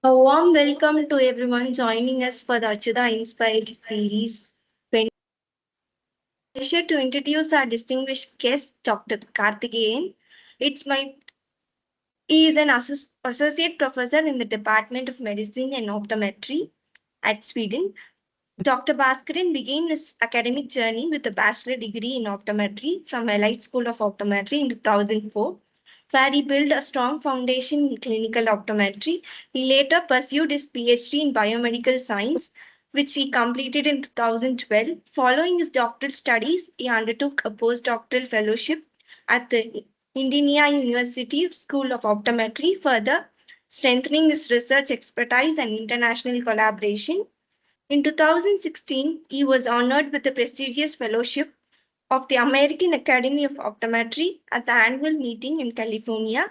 A warm welcome to everyone joining us for the Acchutha Inspired series. Pleasure to introduce our distinguished guest, Dr. Karthikeyan. It's my He is an associate professor in the Department of Medicine and Optometry at Sweden. Dr. Baskaran began his academic journey with a bachelor degree in optometry from Elite School of Optometry in 2004, where he built a strong foundation in clinical optometry. He later pursued his PhD in biomedical science, which he completed in 2012. Following his doctoral studies, he undertook a postdoctoral fellowship at the Linnaeus University School of Optometry, further strengthening his research expertise and international collaboration. In 2016, he was honored with the prestigious fellowship of the American Academy of Optometry at the annual meeting in California.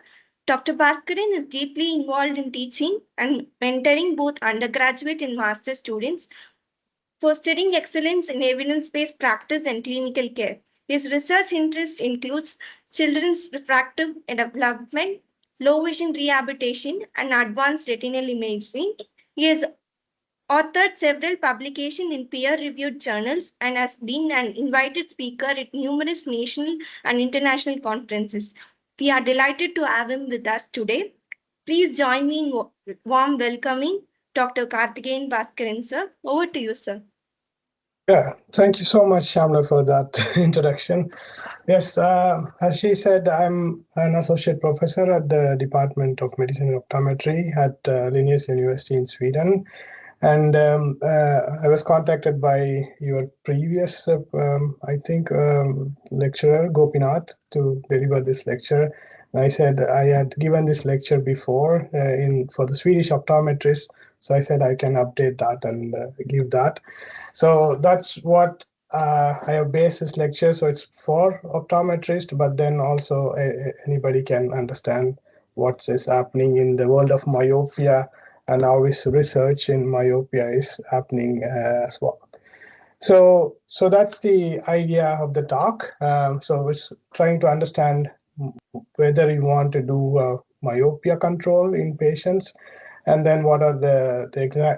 Dr. Baskaran is deeply involved in teaching and mentoring both undergraduate and master students, fostering excellence in evidence-based practice and clinical care. His research interest includes children's refractive development, low vision rehabilitation, and advanced retinal imaging. He has authored several publications in peer-reviewed journals and has been an invited speaker at numerous national and international conferences. We are delighted to have him with us today. Please join me in warm welcoming Dr. Karthikeyan Baskaran, sir. Over to you, sir. Yeah, thank you so much, Shamla, for that introduction. Yes, as she said, I'm an associate professor at the Department of Medicine and Optometry at Linnaeus University in Sweden. And I was contacted by your previous, lecturer, Gopinath, to deliver this lecture. And I said I had given this lecture before for the Swedish optometrists, so I said I can update that and give that. So that's what I have based this lecture. So it's for optometrists, but then also anybody can understand what is happening in the world of myopia and how is research in myopia is happening as well. So that's the idea of the talk. So it's trying to understand whether you want to do myopia control in patients, and then what are the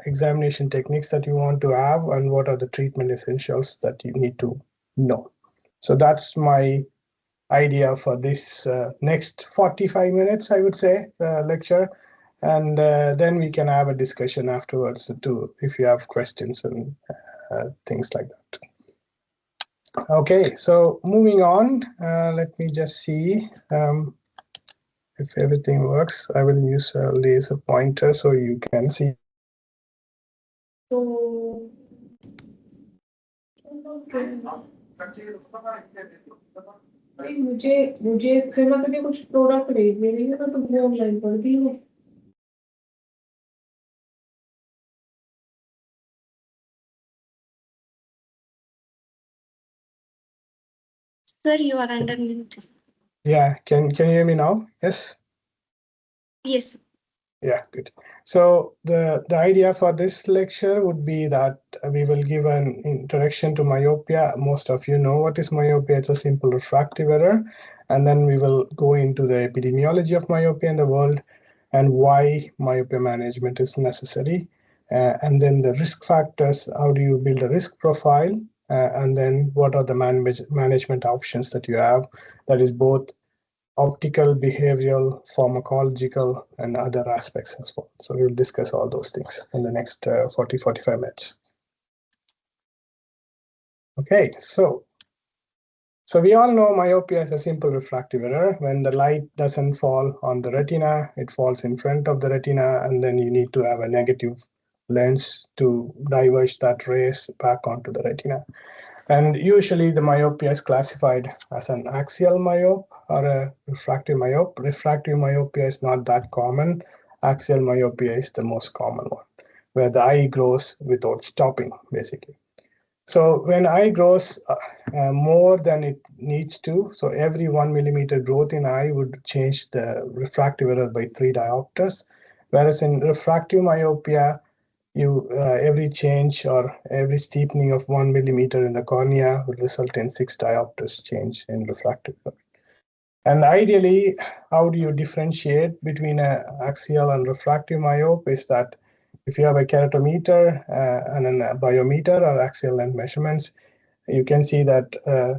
examination techniques that you want to have, and what are the treatment essentials that you need to know. So that's my idea for this next 45 minutes, I would say, lecture. And then we can have a discussion afterwards too, if you have questions and things like that. Okay, so moving on, let me just see if everything works. I will use a laser pointer so you can see. मुझे मुझे फिर मैं तुझे कुछ product भेज दे रही हूँ ना, तो वो ऑनलाइन कर दी हूँ. Sir, you are under mute. Yeah, can you hear me now? Yes? Yes. Yeah, good. So the idea for this lecture would be that we will give an introduction to myopia. Most of you know what is myopia. It's a simple refractive error. And then we will go into the epidemiology of myopia in the world and why myopia management is necessary. And then the risk factors, how do you build a risk profile? And then what are the management options that you have? That is both optical, behavioral, pharmacological, and other aspects as well. So we'll discuss all those things in the next 45 minutes. Okay, so we all know myopia is a simple refractive error. When the light doesn't fall on the retina, it falls in front of the retina, and then you need to have a negative lens to diverge that rays back onto the retina. And usually the myopia is classified as an axial myope or a refractive myope. Refractive myopia is not that common. Axial myopia is the most common one, where the eye grows without stopping, basically. So when eye grows more than it needs to, so every 1 millimeter growth in eye would change the refractive error by 3 diopters, whereas in refractive myopia, every change or every steepening of 1 millimeter in the cornea will result in 6 diopters change in refractive error. And ideally, how do you differentiate between an axial and refractive myope is that if you have a keratometer and a biometer or axial length measurements, you can see that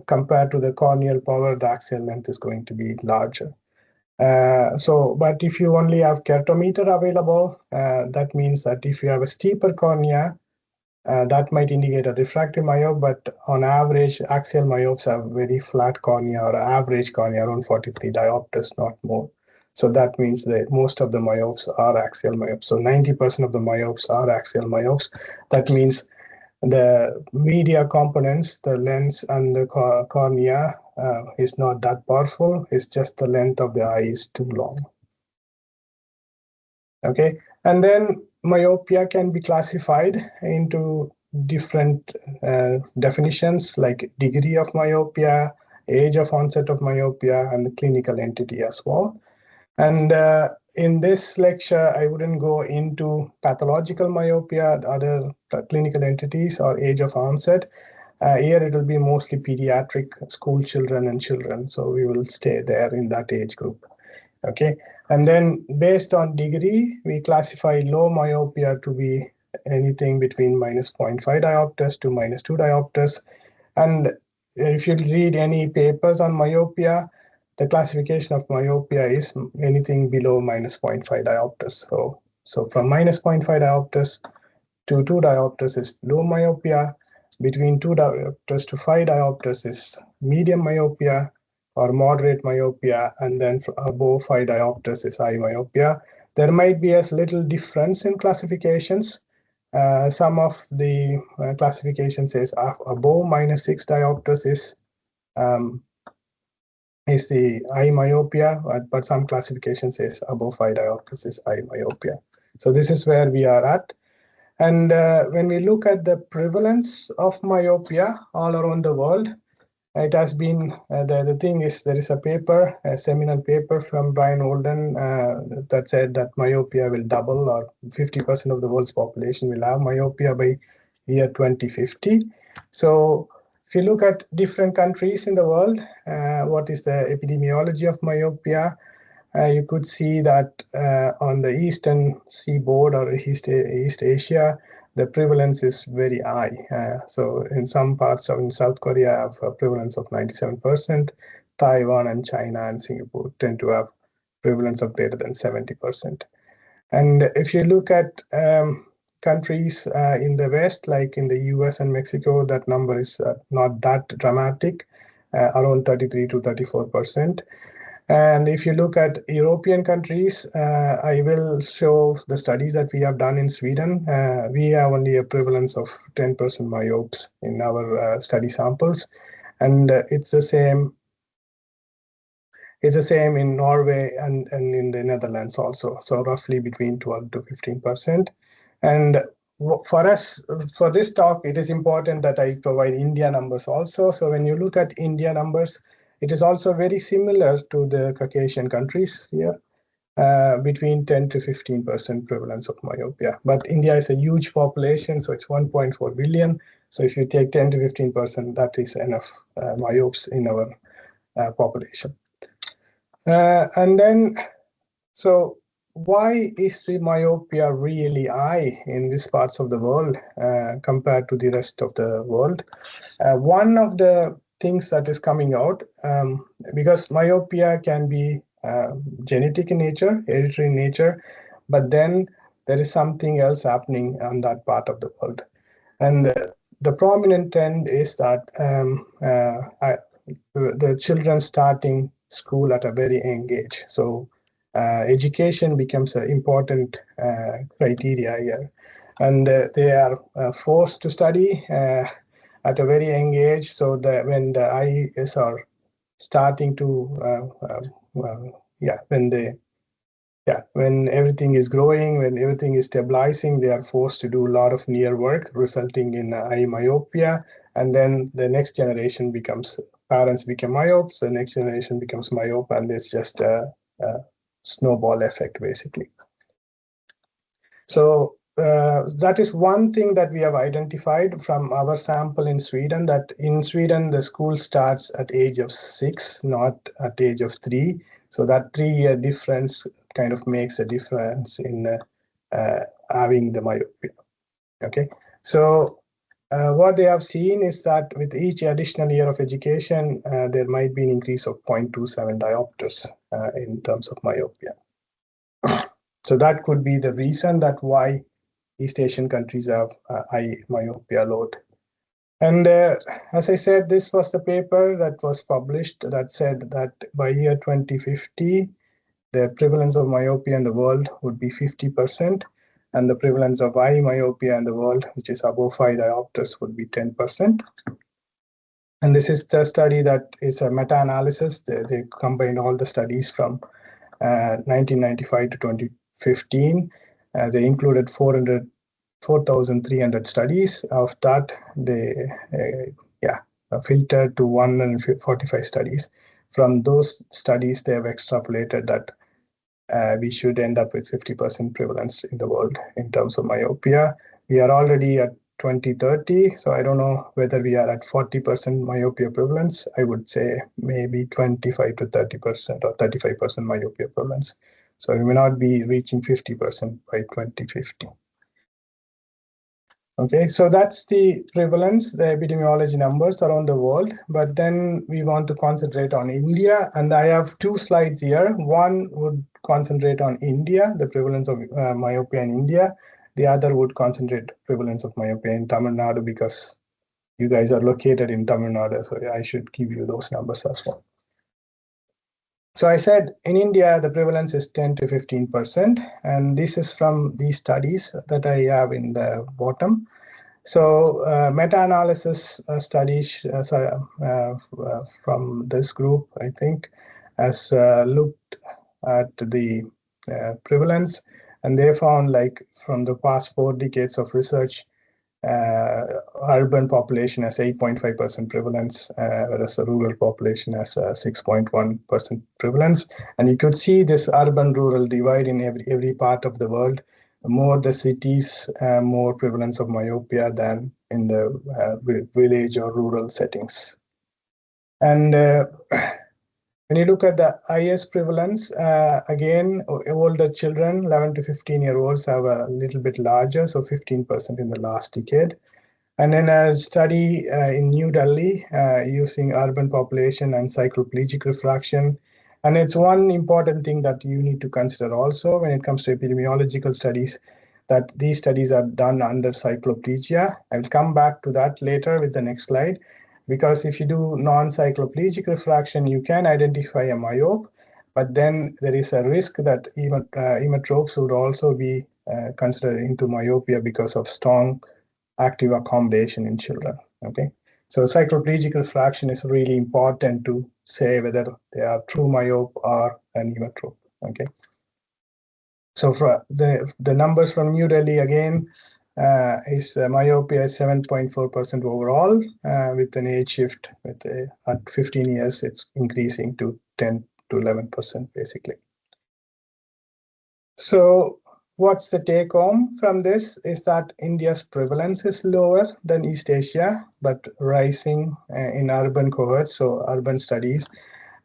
compared to the corneal power, the axial length is going to be larger. But if you only have keratometer available, that means that if you have a steeper cornea, that might indicate a refractive myope, but on average, axial myopes have very flat cornea or average cornea, around 43 diopters, not more. So that means that most of the myopes are axial myopes. So 90% of the myopes are axial myopes. That means the media components, the lens and the cornea is not that powerful. It's just the length of the eye is too long. Okay, and then myopia can be classified into different definitions like degree of myopia, age of onset of myopia, and the clinical entity as well. And in this lecture, I wouldn't go into pathological myopia, other clinical entities, or age of onset. Here it will be mostly pediatric school children and children. So we will stay there in that age group. Okay, and then based on degree, we classify low myopia to be anything between minus 0.5 diopters to minus 2 diopters. And if you read any papers on myopia, the classification of myopia is anything below minus 0.5 diopters. So from minus 0.5 diopters to 2 diopters is low myopia. Between 2 diopters to 5 diopters is medium myopia or moderate myopia, and then above 5 diopters is high myopia. There might be a little difference in classifications. Some of the classification says above minus 6 diopters is the high myopia, but some classification says above 5 diopters is high myopia. So this is where we are at. And when we look at the prevalence of myopia all around the world, it has been, the thing is, there is a paper, a seminal paper from Brian Holden that said that myopia will double, or 50% of the world's population will have myopia by year 2050. So if you look at different countries in the world, what is the epidemiology of myopia? You could see that on the eastern seaboard or East Asia, the prevalence is very high. So in some parts of in South Korea have a prevalence of 97%. Taiwan and China and Singapore tend to have prevalence of greater than 70%. And if you look at countries in the West, like in the US and Mexico, that number is not that dramatic, around 33 to 34%. And if you look at European countries, I will show the studies that we have done in Sweden. We have only a prevalence of 10% myopes in our study samples. And it's the same. It's the same in Norway and in the Netherlands also. So roughly between 12 to 15%. And for us, for this talk, it is important that I provide India numbers also. So when you look at India numbers, it is also very similar to the Caucasian countries here, between 10 to 15% prevalence of myopia. But India is a huge population, so it's 1.4 billion. So if you take 10 to 15%, that is enough myopes in our population. And then, so why is the myopia really high in these parts of the world compared to the rest of the world? One of the things that is coming out, because myopia can be genetic in nature, hereditary in nature, but then there is something else happening on that part of the world. And the prominent trend is that the children starting school at a very young age. So education becomes an important criteria here. And they are forced to study at a very young age, so that when the eyes are starting to, when everything is growing, when everything is stabilizing, they are forced to do a lot of near work, resulting in eye myopia. And then the next generation becomes, parents become myopes, the next generation becomes myope, and it's just a snowball effect, basically. So that is one thing that we have identified from our sample in Sweden, that in Sweden the school starts at age of 6, not at age of 3. So that 3-year difference kind of makes a difference in having the myopia. Okay, so what they have seen is that with each additional year of education, there might be an increase of 0.27 diopters in terms of myopia. So that could be the reason that why East Asian countries have high myopia load. And as I said, this was the paper that was published that said that by year 2050, the prevalence of myopia in the world would be 50%, and the prevalence of high myopia in the world, which is above 5 diopters, would be 10%. And this is the study that is a meta-analysis. They combined all the studies from 1995 to 2015. They included 4,300 studies. Of that, they filtered to 145 studies. From those studies, they have extrapolated that we should end up with 50% prevalence in the world in terms of myopia. We are already at 2030, so I don't know whether we are at 40% myopia prevalence. I would say maybe 25 to 30% or 35% myopia prevalence. So we may not be reaching 50% by 2050. Okay, so that's the prevalence, the epidemiology numbers around the world. But then we want to concentrate on India, and I have 2 slides here. One would concentrate on India, the prevalence of myopia in India. The other would concentrate prevalence of myopia in Tamil Nadu, because you guys are located in Tamil Nadu, so I should give you those numbers as well. So I said in India, the prevalence is 10 to 15%, and this is from these studies that I have in the bottom. So meta-analysis studies from this group, I think, has looked at the prevalence, and they found, like, from the past 4 decades of research, urban population has 8.5% prevalence, whereas the rural population has 6.1% prevalence. And you could see this urban-rural divide in every part of the world. More the cities, more prevalence of myopia than in the village or rural settings. And when you look at the highest prevalence, again, older children, 11 to 15-year-olds, have a little bit larger, so 15% in the last decade. And then a study in New Delhi using urban population and cycloplegic refraction. And it's one important thing that you need to consider also when it comes to epidemiological studies, that these studies are done under cycloplegia. I will come back to that later with the next slide. Because if you do non-cycloplegic refraction, you can identify a myope, but then there is a risk that emmetropes would also be considered into myopia because of strong active accommodation in children. Okay, so cycloplegic refraction is really important to say whether they are true myope or an emmetrope. Okay, so for the numbers from New Delhi again, is myopia is 7.4% overall, with an age shift at 15 years, it's increasing to 10 to 11% basically. So what's the take home from this is that India's prevalence is lower than East Asia, but rising in urban cohorts, so urban studies.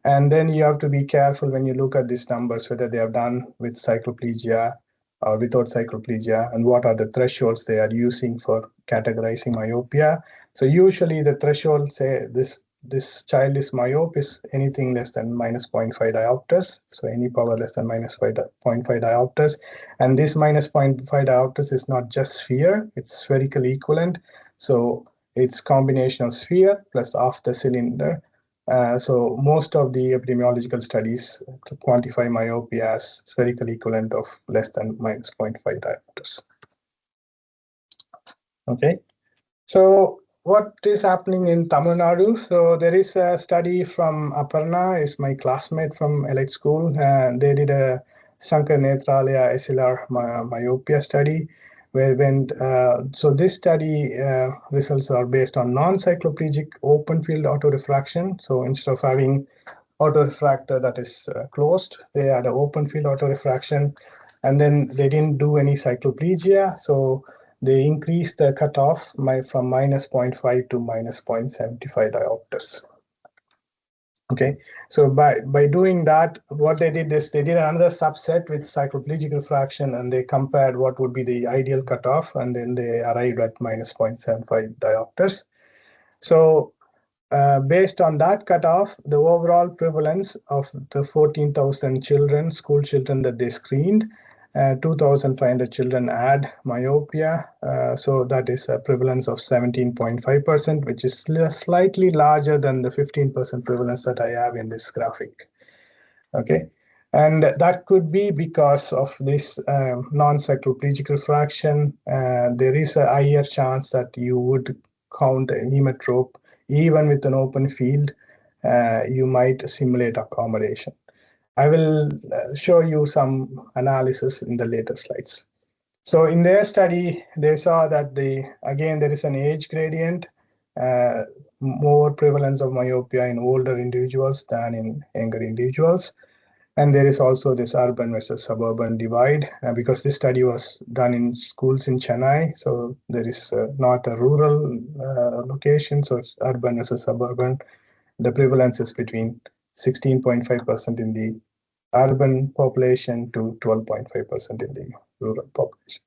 And then you have to be careful when you look at these numbers, whether they are done with cycloplegia or without cycloplegia, and what are the thresholds they are using for categorizing myopia. So usually the threshold, say this child is myope, is anything less than minus 0.5 diopters. So any power less than minus 0.5 diopters. And this minus 0.5 diopters is not just sphere, it's spherical equivalent. So it's combination of sphere plus half the cylinder. So most of the epidemiological studies quantify myopia as spherical equivalent of less than minus 0.5 diopters. Okay, so what is happening in Tamil Nadu? So there is a study from Aparna, is my classmate from elite school. They did a Shankar Netralaya SLR myopia study, where so this study results are based on non-cycloplegic open field autorefraction. So instead of having autorefractor that is closed, they had an open field autorefraction. And then they didn't do any cycloplegia, so they increased the cutoff from minus 0.5 to minus 0.75 diopters. Okay, so by doing that, what they did is they did another subset with cycloplegic refraction, and they compared what would be the ideal cutoff, and then they arrived at minus 0.75 diopters. So based on that cutoff, the overall prevalence of the 14,000 children, school children that they screened, 2,500 children had myopia. So that is a prevalence of 17.5%, which is slightly larger than the 15% prevalence that I have in this graphic. Okay, and that could be because of this non-cycloplegic refraction. There is a higher chance that you would count an hemetrope even with an open field. You might simulate accommodation. I will show you some analysis in the later slides. So in their study, they saw that again there is an age gradient, more prevalence of myopia in older individuals than in younger individuals. And there is also this urban versus suburban divide, because this study was done in schools in Chennai. So there is not a rural location, so it's urban versus suburban. The prevalence is between 16.5% in the urban population to 12.5% in the rural population.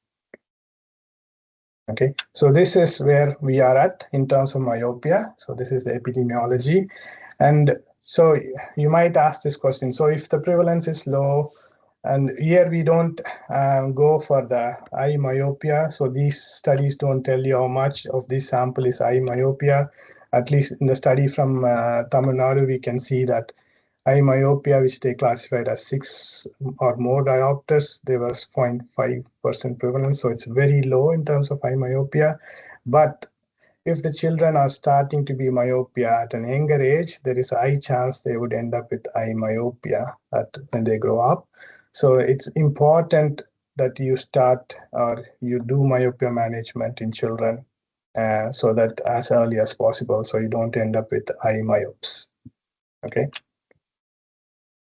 Okay, so this is where we are at in terms of myopia. So this is the epidemiology. And so you might ask this question. So if the prevalence is low, and here we don't go for the eye myopia. So these studies don't tell you how much of this sample is eye myopia. At least in the study from Tamil Nadu, we can see that eye myopia, which they classified as 6 or more diopters, there was 0.5% prevalence. So it's very low in terms of eye myopia. But if the children are starting to be myopia at an younger age, there is a high chance they would end up with eye myopia when they grow up. So it's important that you start or you do myopia management in children so that as early as possible, so you don't end up with eye myopes. Okay.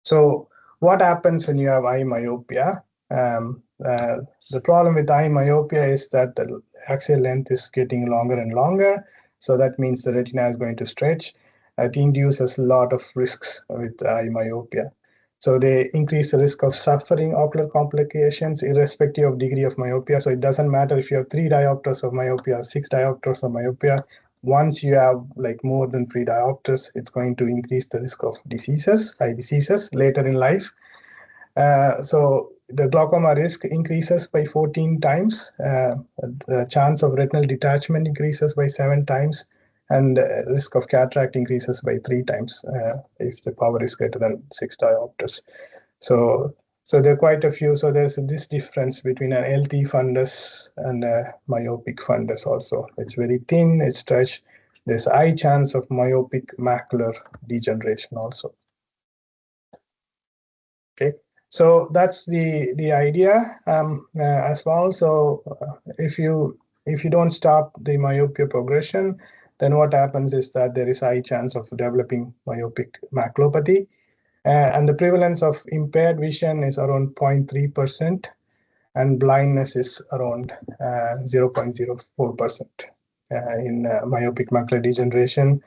So what happens when you have eye myopia? The problem with eye myopia is that the axial length is getting longer and longer. So that means the retina is going to stretch. It induces a lot of risks with eye myopia. So they increase the risk of suffering ocular complications irrespective of degree of myopia. So it doesn't matter if you have 3 diopters of myopia, 6 diopters of myopia. Once you have like more than 3 diopters, it's going to increase the risk of diseases, eye diseases later in life. So the glaucoma risk increases by 14 times. The chance of retinal detachment increases by 7 times. And the risk of cataract increases by 3 times if the power is greater than 6 diopters. So there are quite a few. So there's this difference between an healthy fundus and a myopic fundus also. It's very thin, it's stretched. There's a high chance of myopic macular degeneration also. Okay, so that's the idea as well. So if you don't stop the myopia progression, then what happens is that there is a high chance of developing myopic maculopathy. And the prevalence of impaired vision is around 0.3%, and blindness is around 0.04% in myopic macular degeneration.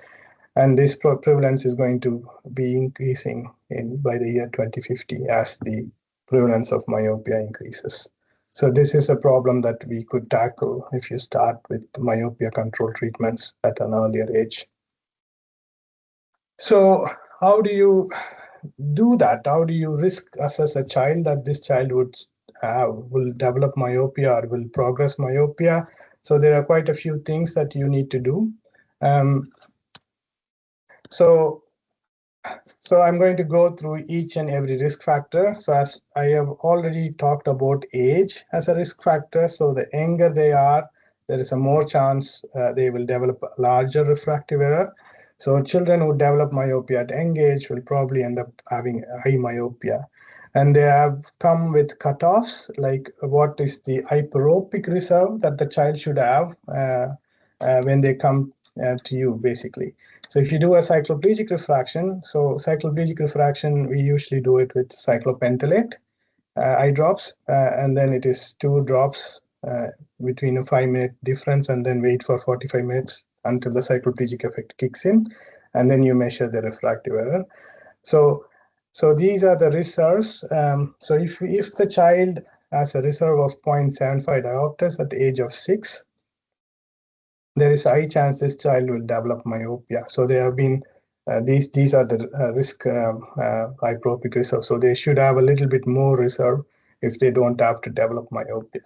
And this prevalence is going to be increasing by the year 2050 as the prevalence of myopia increases. So this is a problem that we could tackle if you start with myopia control treatments at an earlier age. So how do you do that? How do you risk assess a child that this child will develop myopia or will progress myopia? So there are quite a few things that you need to do. So I'm going to go through each and every risk factor. So as I have already talked about age as a risk factor, so the younger they are, there is a more chance they will develop a larger refractive error. So children who develop myopia at young age will probably end up having high myopia. And they have come with cutoffs, like what is the hyperopic reserve that the child should have when they come to you, basically. So if you do a cycloplegic refraction, we usually do it with cyclopentolate. eye drops, and then it is 2 drops between a 5-minute difference, and then wait for 45 minutes until the cycloplegic effect kicks in, and then you measure the refractive error. So these are the reserves. So if the child has a reserve of 0.75 diopters at the age of 6, there is a high chance this child will develop myopia. So there have been these are the risk hyperopic reserve. So they should have a little bit more reserve if they don't have to develop myopia.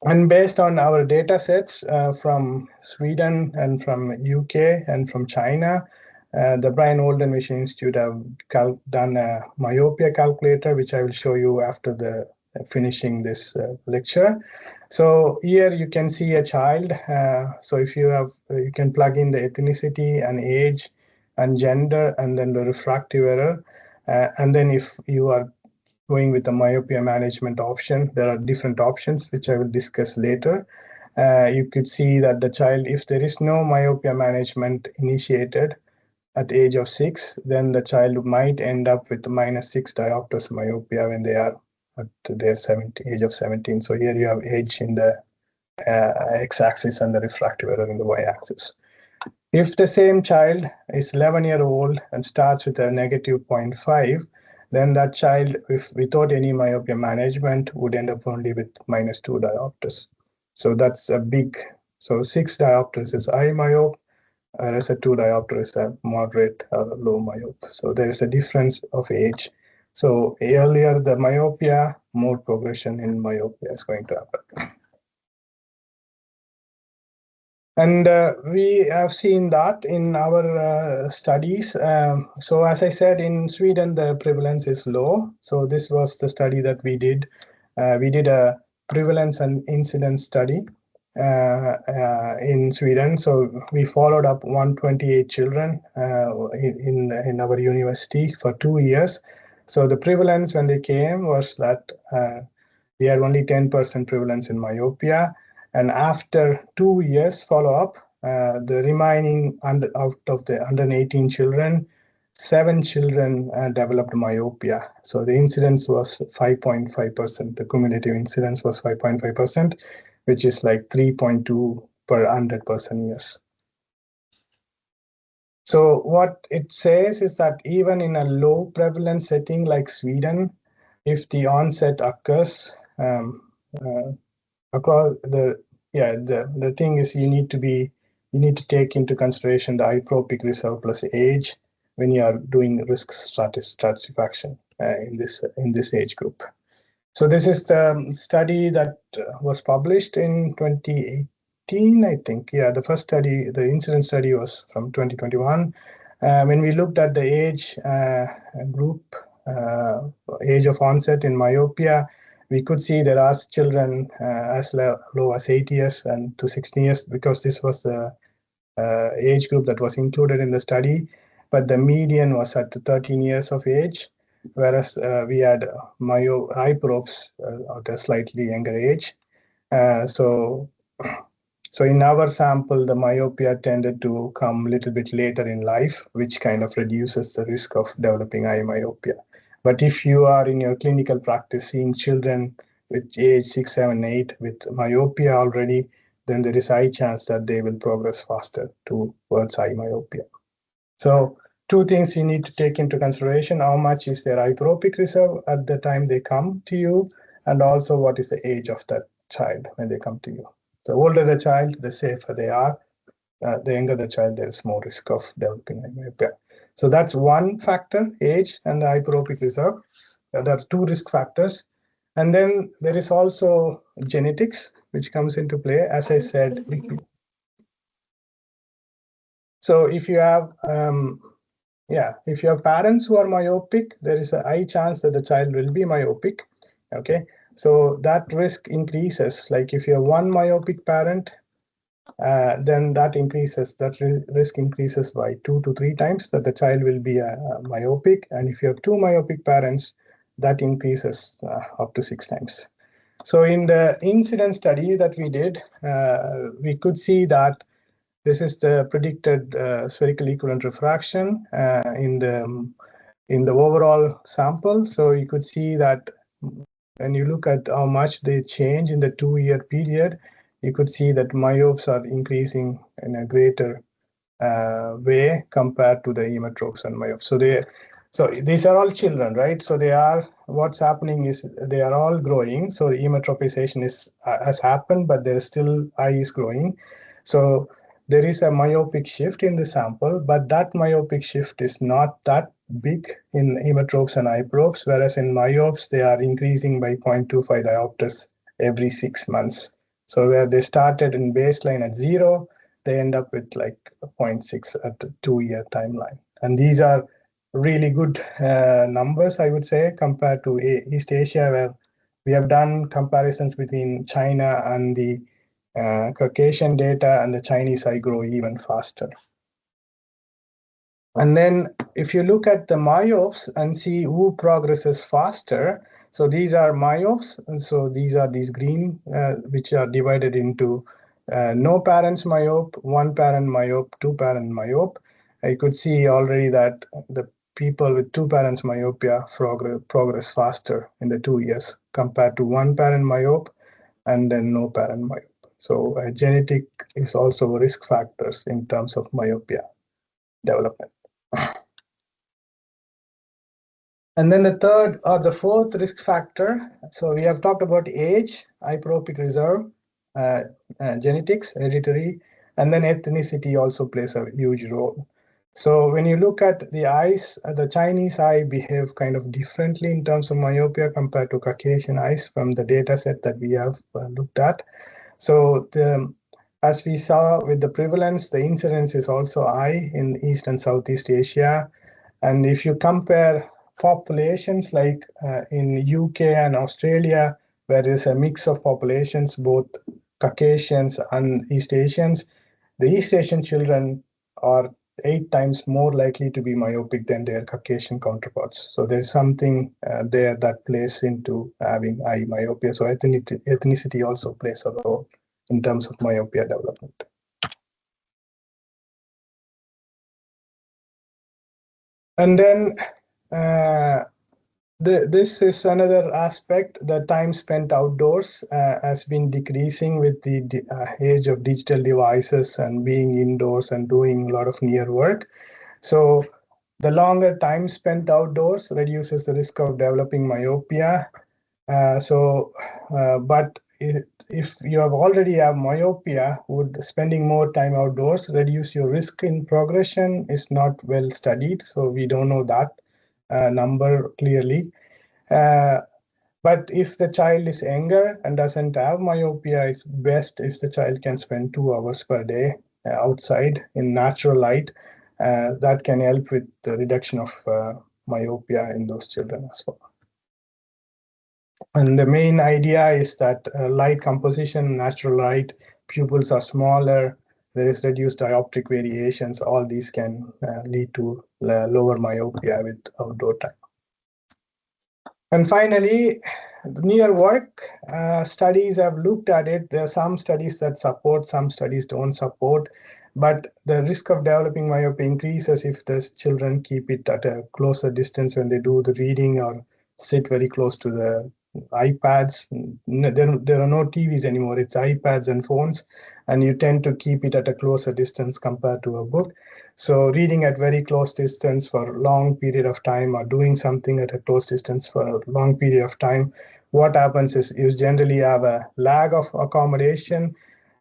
And based on our data sets from Sweden and from UK and from China, the Brian Holden Vision Institute have done a myopia calculator, which I will show you after the finishing this lecture. So here you can see a child. So if you have, you can plug in the ethnicity and age and gender, and then the refractive error. And then if you are going with the myopia management option, there are different options, which I will discuss later. You could see that the child, if there is no myopia management initiated at the age of 6, then the child might end up with -6 diopters myopia when they are at their age of 17. So here you have age in the x-axis and the refractive error in the y-axis. If the same child is 11-year-old and starts with a -0.5, then that child, if without any myopia management, would end up only with -2 diopters. So that's a big, so 6 diopters is high myope, whereas a 2 diopter is a moderate or low myope. So there is a difference of age. So earlier the myopia, more progression in myopia is going to happen. And we have seen that in our studies. So as I said, in Sweden, the prevalence is low. So this was the study that we did. We did a prevalence and incidence study in Sweden. So we followed up 128 children in our university for 2 years. So the prevalence when they came was that we had only 10% prevalence in myopia. And after 2 years follow-up, the remaining out of the 118 children, 7 children developed myopia. So the incidence was 5.5%. The cumulative incidence was 5.5%, which is like 3.2 per 100 person years. So what it says is that even in a low prevalence setting like Sweden, if the onset occurs across the thing is you need to take into consideration the hyperopic reserve plus age when you are doing risk stratification in this age group. So this is the study that was published in 2018, I think. Yeah, the first study, the incidence study, was from 2021. When we looked at the age group, age of onset in myopia, we could see there are children as low as 8 years and to 16 years, because this was the age group that was included in the study. But the median was at 13 years of age, whereas we had hyperopes at a slightly younger age. So in our sample, the myopia tended to come a little bit later in life, which kind of reduces the risk of developing eye myopia. But if you are in your clinical practice seeing children with age 6, 7, 8 with myopia already, then there is a high chance that they will progress faster towards eye myopia. So 2 things you need to take into consideration: how much is their hyperopic reserve at the time they come to you, and also what is the age of that child when they come to you. The older the child, the safer they are. The younger the child, there is more risk of developing myopia. So that's one factor, age and the hyperopic reserve. There are 2 risk factors. And then there is also genetics, which comes into play. As I said, so if you have if you have parents who are myopic, there is a high chance that the child will be myopic. Okay, so that risk increases. Like if you have one myopic parent, then that risk increases by 2 to 3 times, that the child will be myopic. And if you have 2 myopic parents, that increases up to 6 times. So in the incidence study that we did, we could see that this is the predicted spherical equivalent refraction in in the overall sample. So you could see that when you look at how much they change in the 2-year period, you could see that myopes are increasing in a greater way compared to the emmetropes and myopes. So these are all children, right? So what's happening is they are all growing. So the emmetropization has happened, but there is still eye is growing. So there is a myopic shift in the sample, but that myopic shift is not that big in emmetropes and hyperopes, whereas in myopes, they are increasing by 0.25 diopters every 6 months. So where they started in baseline at 0, they end up with like 0.6 at the 2-year timeline. And these are really good numbers, I would say, compared to East Asia, where we have done comparisons between China and the Caucasian data, and the Chinese eye grow even faster. And then if you look at the myopes and see who progresses faster, so these are myopes, and so these are these green, which are divided into no parents myope, one parent myope, two parent myope. You could see already that the people with two parents myopia progress faster in the 2 years compared to one parent myope and then no parent myope. So genetic is also risk factors in terms of myopia development. And then the third or the fourth risk factor, so we have talked about age, hyperopic reserve, genetics, hereditary, and then ethnicity also plays a huge role. So when you look at the eyes, the Chinese eye behave kind of differently in terms of myopia compared to Caucasian eyes from the data set that we have looked at. So as we saw with the prevalence, the incidence is also high in East and Southeast Asia. And if you compare populations like in UK and Australia, where there's a mix of populations, both Caucasians and East Asians, the East Asian children are 8 times more likely to be myopic than their Caucasian counterparts. So there's something there that plays into having eye myopia. So ethnicity also plays a role in terms of myopia development. And then this is another aspect. The time spent outdoors has been decreasing with the age of digital devices and being indoors and doing a lot of near work. So the longer time spent outdoors reduces the risk of developing myopia. But if you have already have myopia, would spending more time outdoors reduce your risk in progression is not well studied. So we don't know that number clearly. But if the child is younger and doesn't have myopia, it's best if the child can spend 2 hours per day outside in natural light. That can help with the reduction of myopia in those children as well. And the main idea is that light composition, natural light, pupils are smaller, there is reduced dioptric variations. All these can lead to lower myopia with outdoor time. And finally, near work studies have looked at it. There are some studies that support, some studies don't support, but the risk of developing myopia increases if the children keep it at a closer distance when they do the reading or sit very close to the iPads. There are no TVs anymore, it's iPads and phones, and you tend to keep it at a closer distance compared to a book. So reading at very close distance for a long period of time or doing something at a close distance for a long period of time, what happens is you generally have a lag of accommodation.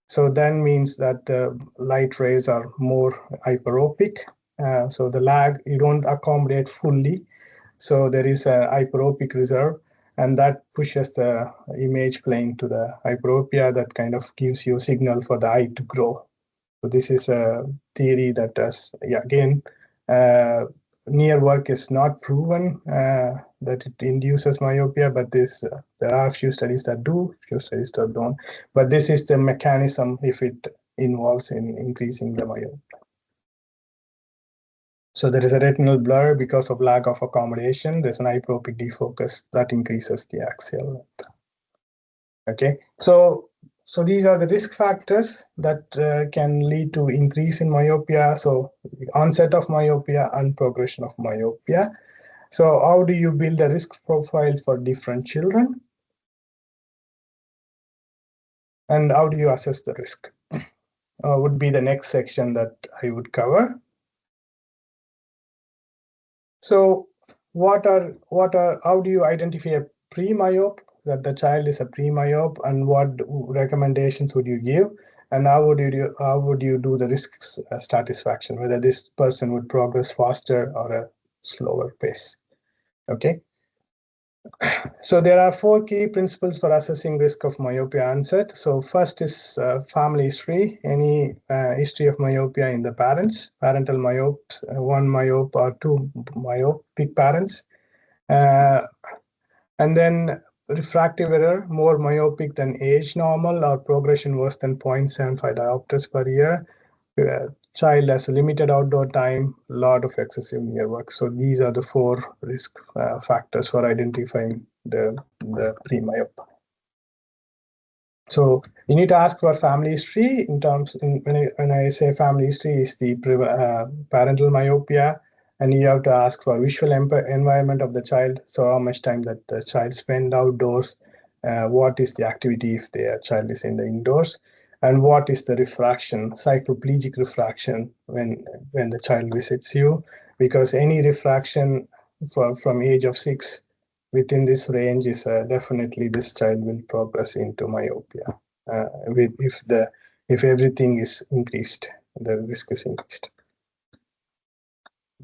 So that means that the light rays are more hyperopic. So the lag, you don't accommodate fully. So there is a hyperopic reserve, and that pushes the image plane to the hyperopia that kind of gives you a signal for the eye to grow. So this is a theory that has, again, near work is not proven that it induces myopia, but there are a few studies that do, few studies that don't. But this is the mechanism if it involves in increasing the myopia. So there is a retinal blur because of lack of accommodation. There's an hyperopic defocus that increases the axial length. Okay, so these are the risk factors that can lead to increase in myopia. So onset of myopia and progression of myopia. So how do you build a risk profile for different children? And how do you assess the risk? Would be the next section that I would cover. So how do you identify a pre-myope, that the child is a pre-myope, and what recommendations would you give? And how would you do the risk satisfaction, whether this person would progress faster or a slower pace? Okay. So there are 4 key principles for assessing risk of myopia onset. So first is family history, any history of myopia in the parents, parental myopes, 1 myope or 2 myopic parents. And then refractive error, more myopic than age normal or progression worse than 0.75 diopters per year. Child has limited outdoor time, lot of excessive near work. So these are the 4 risk factors for identifying the pre-myope. So you need to ask for family history in terms, when I say family history is the parental myopia, and you have to ask for visual environment of the child. So how much time that the child spend outdoors, what is the activity if the child is in the indoors, and what is the refraction, cycloplegic refraction when the child visits you, because any refraction from age of 6 within this range is definitely this child will progress into myopia. If everything is increased, the risk is increased.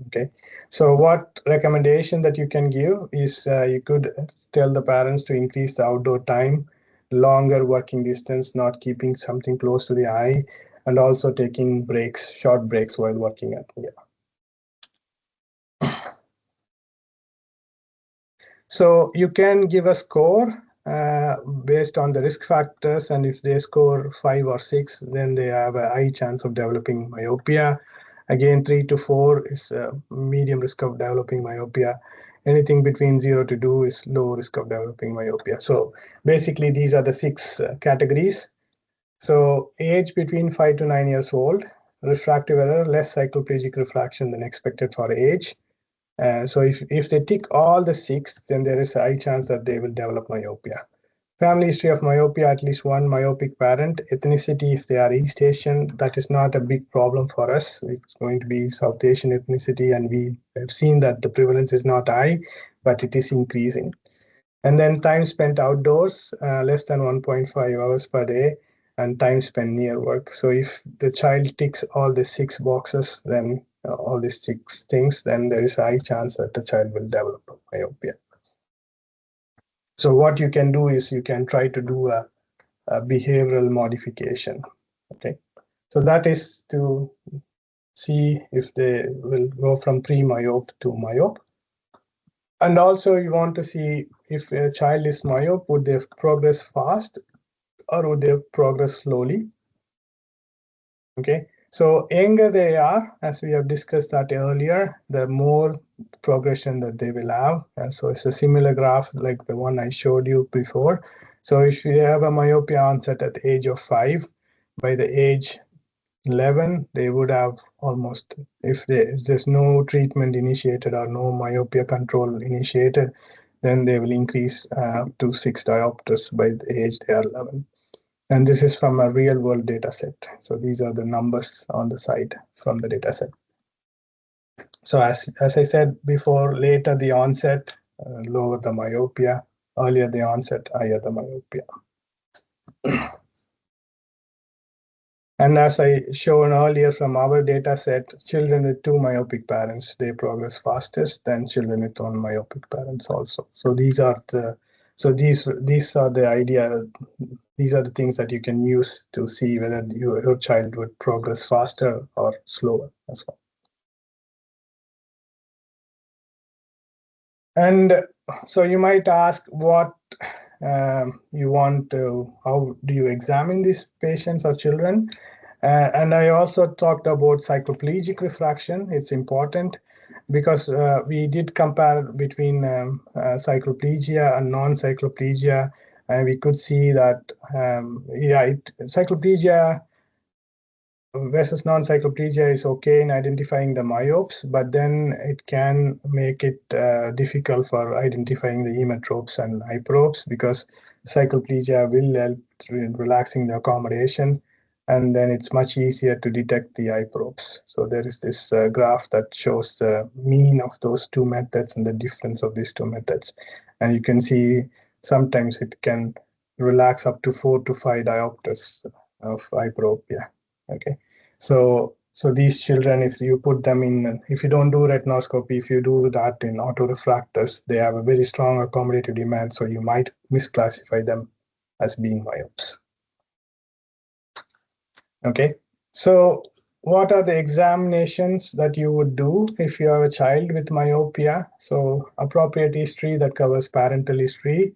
Okay, so what recommendation that you can give is you could tell the parents to increase the outdoor time, longer working distance, not keeping something close to the eye, and also taking breaks, short breaks while working at the So you can give a score based on the risk factors, and if they score 5 or 6, then they have a high chance of developing myopia. Again, 3 to 4 is a medium risk of developing myopia. Anything between 0 to 2 is low risk of developing myopia. So basically, these are the 6 categories. So age between 5 to 9 years old, refractive error, less cycloplegic refraction than expected for age. So if they tick all the 6, then there is a high chance that they will develop myopia. Family history of myopia, at least 1 myopic parent. Ethnicity, if they are East Asian, that is not a big problem for us. It's going to be South Asian ethnicity, and we have seen that the prevalence is not high, but it is increasing. And then time spent outdoors, less than 1.5 hours per day, and time spent near work. So if the child ticks all the 6 boxes, then all these 6 things, then there is a high chance that the child will develop myopia. So what you can do is you can try to do a behavioral modification. Okay, so that is to see if they will go from pre-myope to myope. And also you want to see if a child is myope, would they progress fast or would they progress slowly? Okay, so younger they are, as we have discussed that earlier, the more progression that they will have. And so it's a similar graph like the one I showed you before. So if you have a myopia onset at the age of 5, by the age 11, they would have almost, if there's no treatment initiated or no myopia control initiated, then they will increase to 6 diopters by the age they are 11. And this is from a real world data set. So these are the numbers on the side from the data set. So as I said before, later the onset, lower the myopia, earlier the onset, higher the myopia. And as I shown earlier from our data set, children with 2 myopic parents, they progress fastest than children with 1 myopic parents also. So these are the idea. These are the things that you can use to see whether your child would progress faster or slower as well. And so you might ask what you want to, how do you examine these patients or children? And I also talked about cycloplegic refraction. It's important because we did compare between cycloplegia and non-cycloplegia, and we could see that cycloplegia versus non-cycloplegia is okay in identifying the myopes, but then it can make it difficult for identifying the emmetropes and hyperopes, because cycloplegia will help in relaxing the accommodation, and then it's much easier to detect the hyperopes. So there is this graph that shows the mean of those two methods and the difference of these two methods. And you can see sometimes it can relax up to 4 to 5 diopters of hyperopia. Okay, so these children, if you put them in, if you don't do retinoscopy, if you do that in autorefractors, they have a very strong accommodative demand, so you might misclassify them as being myopes. Okay, so what are the examinations that you would do if you have a child with myopia? So appropriate history that covers parental history,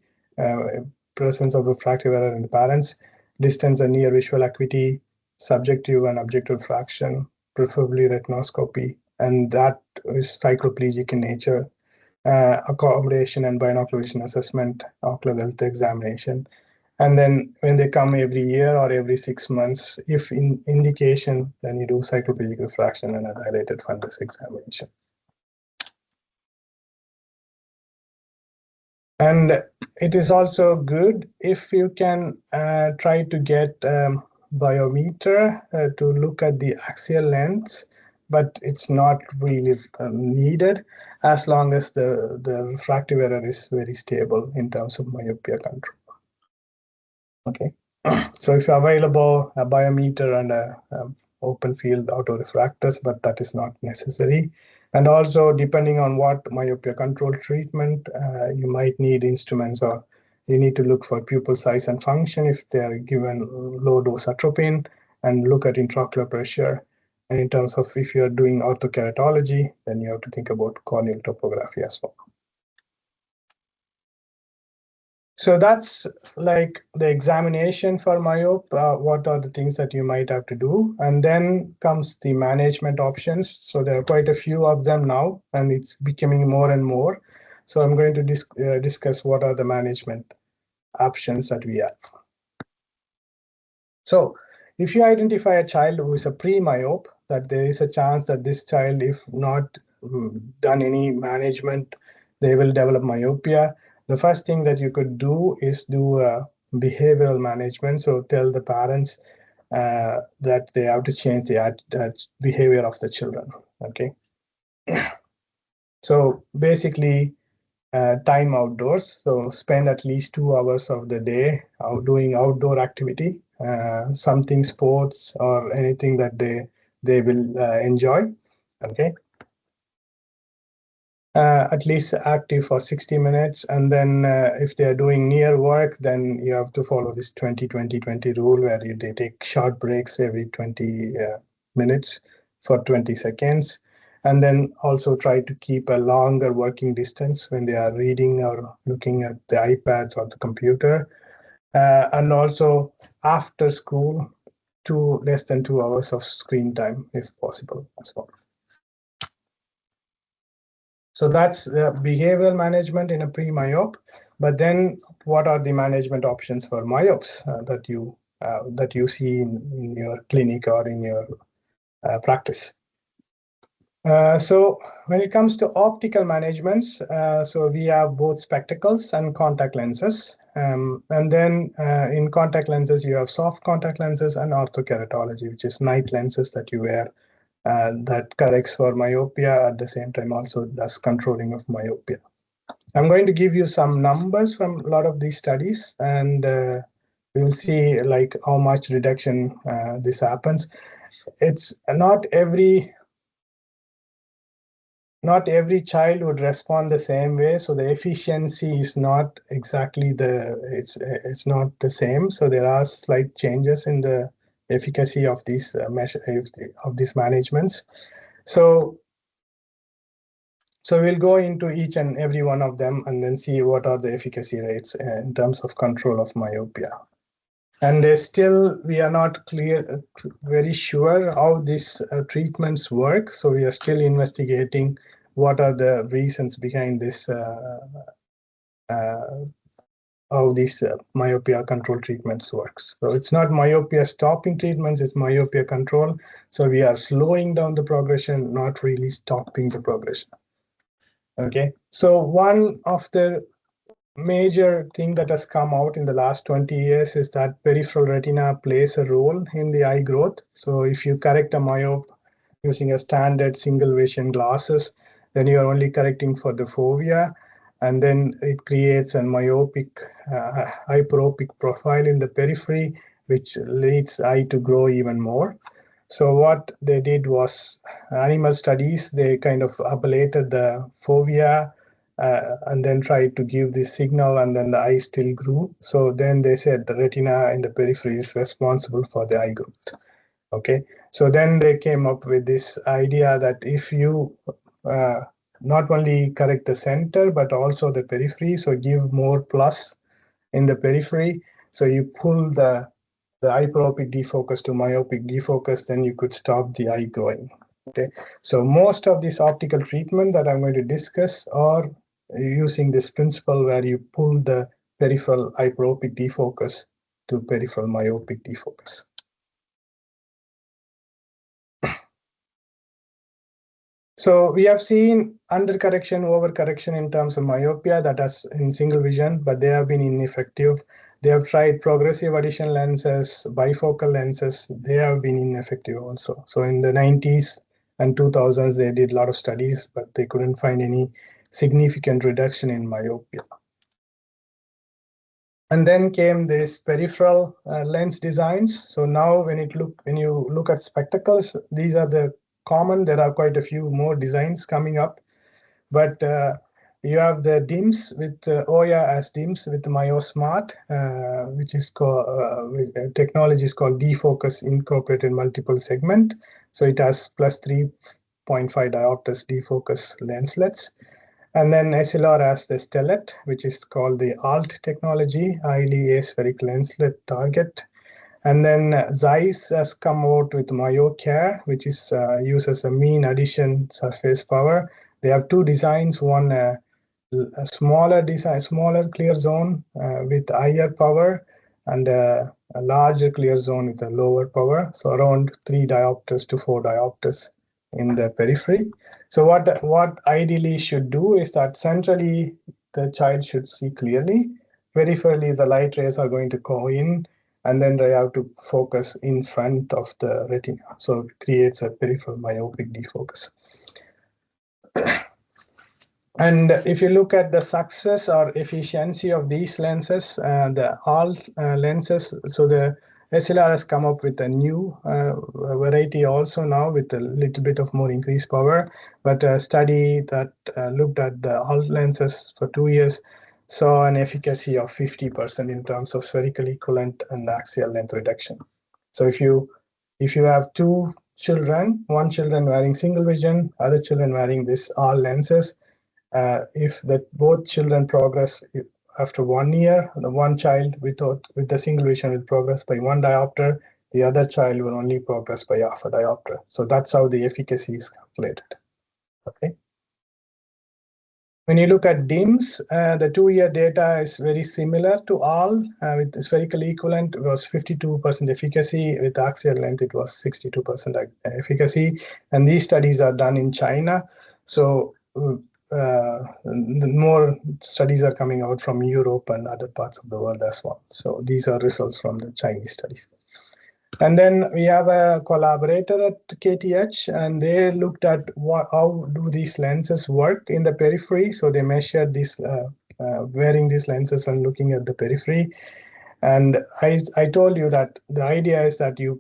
presence of refractive error in the parents, distance and near visual acuity, subjective and objective fraction, preferably retinoscopy, and that is cycloplegic in nature. Accommodation and binocular vision assessment, ocular health examination. And then when they come every year or every 6 months, if in indication, then you do cycloplegic refraction and a dilated fundus examination. And it is also good if you can try to get biometer to look at the axial lengths, but it's not really needed as long as the refractive error is very stable in terms of myopia control. Okay, so if available, a biometer and a open field autorefractors, but that is not necessary. And also, depending on what myopia control treatment, you might need instruments, or you need to look for pupil size and function if they are given low dose atropine, and look at intraocular pressure. And in terms of if you are doing orthokeratology, then you have to think about corneal topography as well. So that's like the examination for myope. What are the things that you might have to do? And then comes the management options. So there are quite a few of them now, and it's becoming more and more. So I'm going to discuss what are the management options that we have. So if you identify a child who is a pre-myope, that there is a chance that this child, if not done any management, they will develop myopia. The first thing that you could do is do behavioral management. So tell the parents that they have to change the behavior of the children. Okay. So basically, time outdoors. So spend at least 2 hours of the day doing outdoor activity, something sports or anything that they will enjoy. Okay. At least active for 60 minutes, and then if they are doing near work, then you have to follow this 20-20-20 rule, where they take short breaks every 20 minutes for 20 seconds, and then also try to keep a longer working distance when they are reading or looking at the iPads or the computer, and also after school, less than 2 hours of screen time if possible as well. So that's the behavioral management in a pre-myope. But then, what are the management options for myopes that you see in your clinic or in your practice? So when it comes to optical managements, so we have both spectacles and contact lenses. And then in contact lenses, you have soft contact lenses and orthokeratology, which is night lenses that you wear that corrects for myopia, at the same time also does controlling of myopia. I'm going to give you some numbers from a lot of these studies, and we will see like how much reduction this happens. It's not every child would respond the same way, so the efficiency is not exactly it's not the same. So there are slight changes in the efficacy of these managements. So we'll go into each and every one of them and then see what are the efficacy rates in terms of control of myopia. And we are not very sure how these treatments work. So we are still investigating what are the reasons behind this how these myopia control treatments works. So it's not myopia stopping treatments, it's myopia control. So we are slowing down the progression, not really stopping the progression. Okay, so one of the major thing that has come out in the last 20 years is that peripheral retina plays a role in the eye growth. So if you correct a myope using a standard single vision glasses, then you are only correcting for the fovea, and then it creates a myopic, hyperopic profile in the periphery, which leads eye to grow even more. So what they did was animal studies. They kind of ablated the fovea and then tried to give this signal, and then the eye still grew. So then they said the retina in the periphery is responsible for the eye growth. Okay, so then they came up with this idea that if you not only correct the center but also the periphery, so give more plus in the periphery, so you pull the hyperopic defocus to myopic defocus, then you could stop the eye growing. Okay, so most of this optical treatment that I'm going to discuss are using this principle where you pull the peripheral hyperopic defocus to peripheral myopic defocus. So we have seen undercorrection, overcorrection in terms of myopia that has in single vision, but they have been ineffective. They have tried progressive addition lenses, bifocal lenses. They have been ineffective also. So in the 90s and 2000s, they did a lot of studies, but they couldn't find any significant reduction in myopia. And then came this peripheral lens designs. So now when you look at spectacles, these are the common. There are quite a few more designs coming up, but you have the DIMS with Oya as DIMS with MyoSmart, which is called technology is called defocus incorporated multiple segment. So it has plus 3.5 diopters defocus lenslets. And then SLR has the Stellet, which is called the ALT technology, highly aspheric lenslet target. And then Zeiss has come out with Myocare, which is uses a mean addition surface power. They have two designs, one a smaller design, smaller clear zone with higher power, and a larger clear zone with a lower power. So around 3 diopters to 4 diopters in the periphery. So what ideally should do is that centrally the child should see clearly. Peripherally, the light rays are going to go in, and then they have to focus in front of the retina. So it creates a peripheral myopic defocus. And if you look at the success or efficiency of these lenses, the all lenses, so the SLR has come up with a new variety also now with a little bit of more increased power. But a study that looked at the all lenses for 2 years saw an efficacy of 50% in terms of spherical equivalent and axial length reduction. So if you have two children, one children wearing single vision, other children wearing this all lenses, if that both children progress after 1 year, the one child with the single vision will progress by 1 diopter, the other child will only progress by half a diopter. So that's how the efficacy is calculated. Okay. When you look at DIMS, the 2-year data is very similar to all. With spherical equivalent, it was 52% efficacy. With axial length, it was 62% efficacy. And these studies are done in China. So more studies are coming out from Europe and other parts of the world as well. So these are results from the Chinese studies. And then we have a collaborator at KTH, and they looked at how do these lenses work in the periphery. So they measured this, wearing these lenses and looking at the periphery. And I told you that the idea is that you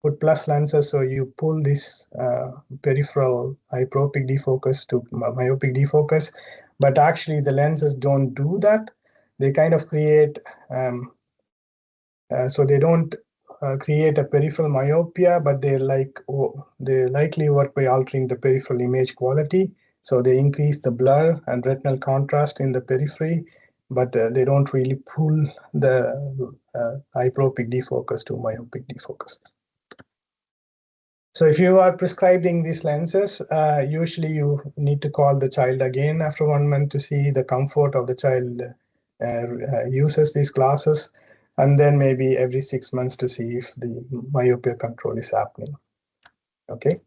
put plus lenses, so you pull this peripheral hyperopic defocus to myopic defocus. But actually, the lenses don't do that. They kind of create, so they don't create a peripheral myopia, but they likely work by altering the peripheral image quality. So they increase the blur and retinal contrast in the periphery, but they don't really pull the hyperopic defocus to myopic defocus. So if you are prescribing these lenses, usually you need to call the child again after 1 month to see the comfort of the child uses these glasses, and then maybe every 6 months to see if the myopia control is happening. Okay.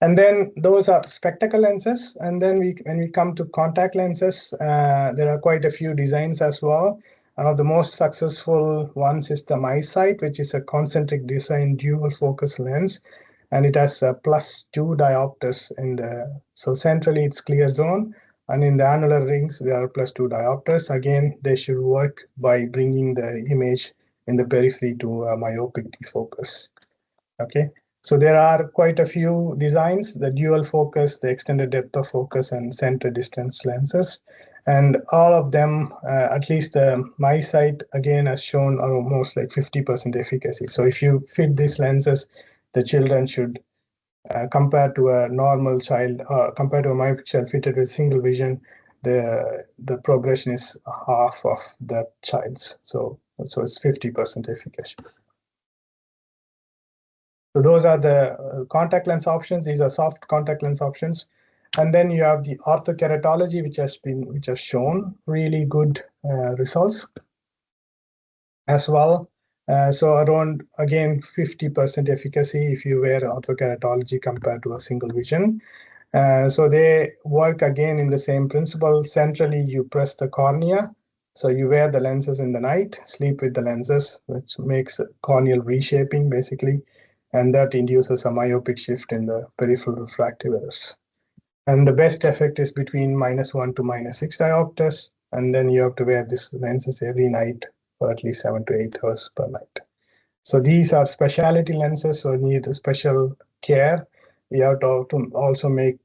And then those are spectacle lenses. And then when we come to contact lenses, there are quite a few designs as well. One of the most successful ones is the MySight, which is a concentric design dual focus lens. And it has +2 diopters in the, so centrally it's clear zone. And in the annular rings, there are +2 diopters. Again, they should work by bringing the image in the periphery to a myopic defocus. Okay. So there are quite a few designs, the dual focus, the extended depth of focus, and center distance lenses. And all of them, at least the MySight, again, has shown almost like 50% efficacy. So if you fit these lenses, the children should, compared to a normal child, compared to a myopic child fitted with single vision, the progression is half of that child's. So it's 50% efficacy. So those are the contact lens options. These are soft contact lens options. And then you have the orthokeratology, which has shown really good results as well. So around, again, 50% efficacy if you wear orthokeratology compared to a single vision. So they work again in the same principle. Centrally, you press the cornea. So you wear the lenses in the night, sleep with the lenses, which makes corneal reshaping basically. And that induces a myopic shift in the peripheral refractive errors. And the best effect is between -1 to -6 diopters. And then you have to wear these lenses every night for at least 7 to 8 hours per night. So these are specialty lenses, so need special care. You have to also make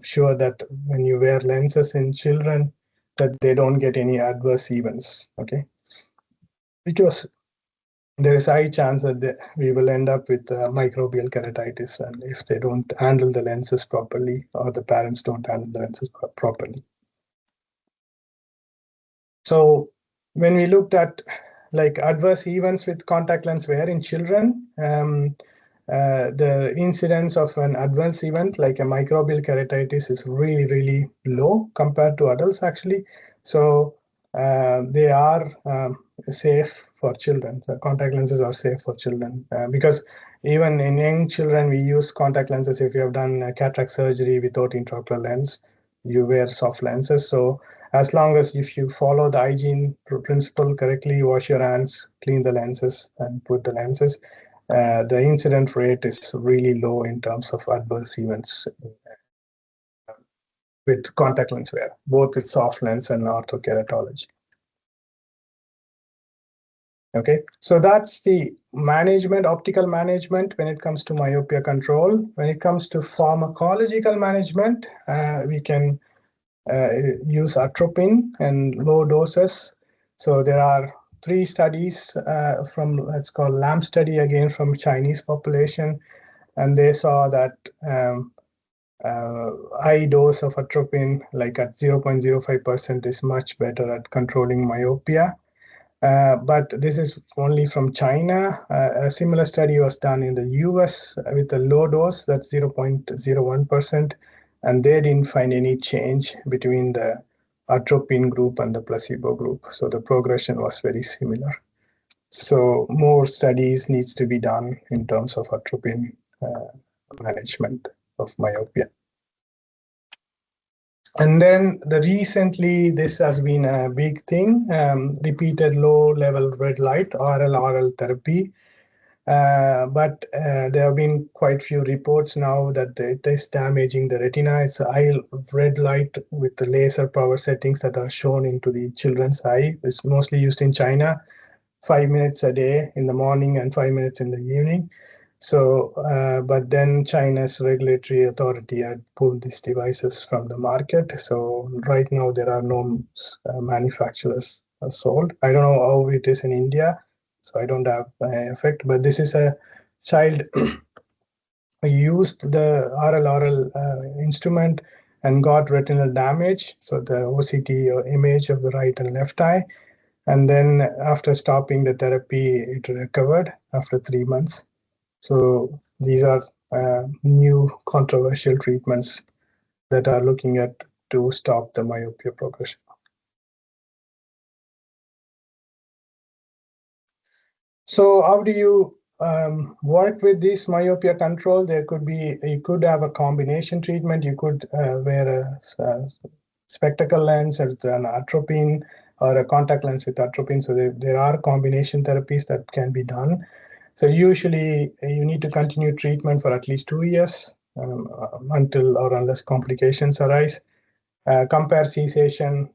sure that when you wear lenses in children, that they don't get any adverse events, okay? Because there is a high chance that we will end up with microbial keratitis, and if they don't handle the lenses properly, or the parents don't handle the lenses properly. So when we looked at like adverse events with contact lens wear in children, the incidence of an adverse event like a microbial keratitis is really, really low compared to adults actually. So they are safe for children. So contact lenses are safe for children because even in young children, we use contact lenses. If you have done cataract surgery without intraocular lens, you wear soft lenses. So as long as if you follow the hygiene principle correctly, wash your hands, clean the lenses, and put the lenses, the incident rate is really low in terms of adverse events with contact lens wear, both with soft lens and orthokeratology. Okay, so that's the management, optical management when it comes to myopia control. When it comes to pharmacological management, we can use atropine and low doses. So there are 3 studies from, it's called LAMP study, again from Chinese population, and they saw that high dose of atropine, like at 0.05%, is much better at controlling myopia. But this is only from China. A similar study was done in the US with a low dose, that's 0.01%, and they didn't find any change between the atropine group and the placebo group. So the progression was very similar. So more studies needs to be done in terms of atropine management of myopia. And then recently, this has been a big thing, repeated low-level red light, RL therapy. But there have been quite few reports now that it is damaging the retina. It's eye red light with the laser power settings that are shown into the children's eye. It's mostly used in China, 5 minutes a day in the morning and 5 minutes in the evening. So, but then China's regulatory authority had pulled these devices from the market. So right now there are no manufacturers sold. I don't know how it is in India, so I don't have effect. But this is a child used the RL instrument and got retinal damage. So the OCT or image of the right and left eye. And then after stopping the therapy, it recovered after 3 months. So these are new controversial treatments that are looking at to stop the myopia progression. So how do you work with this myopia control? You could have a combination treatment. You could wear a spectacle lens as an atropine or a contact lens with atropine. So there are combination therapies that can be done. So usually you need to continue treatment for at least 2 years until or unless complications arise. Compare cessation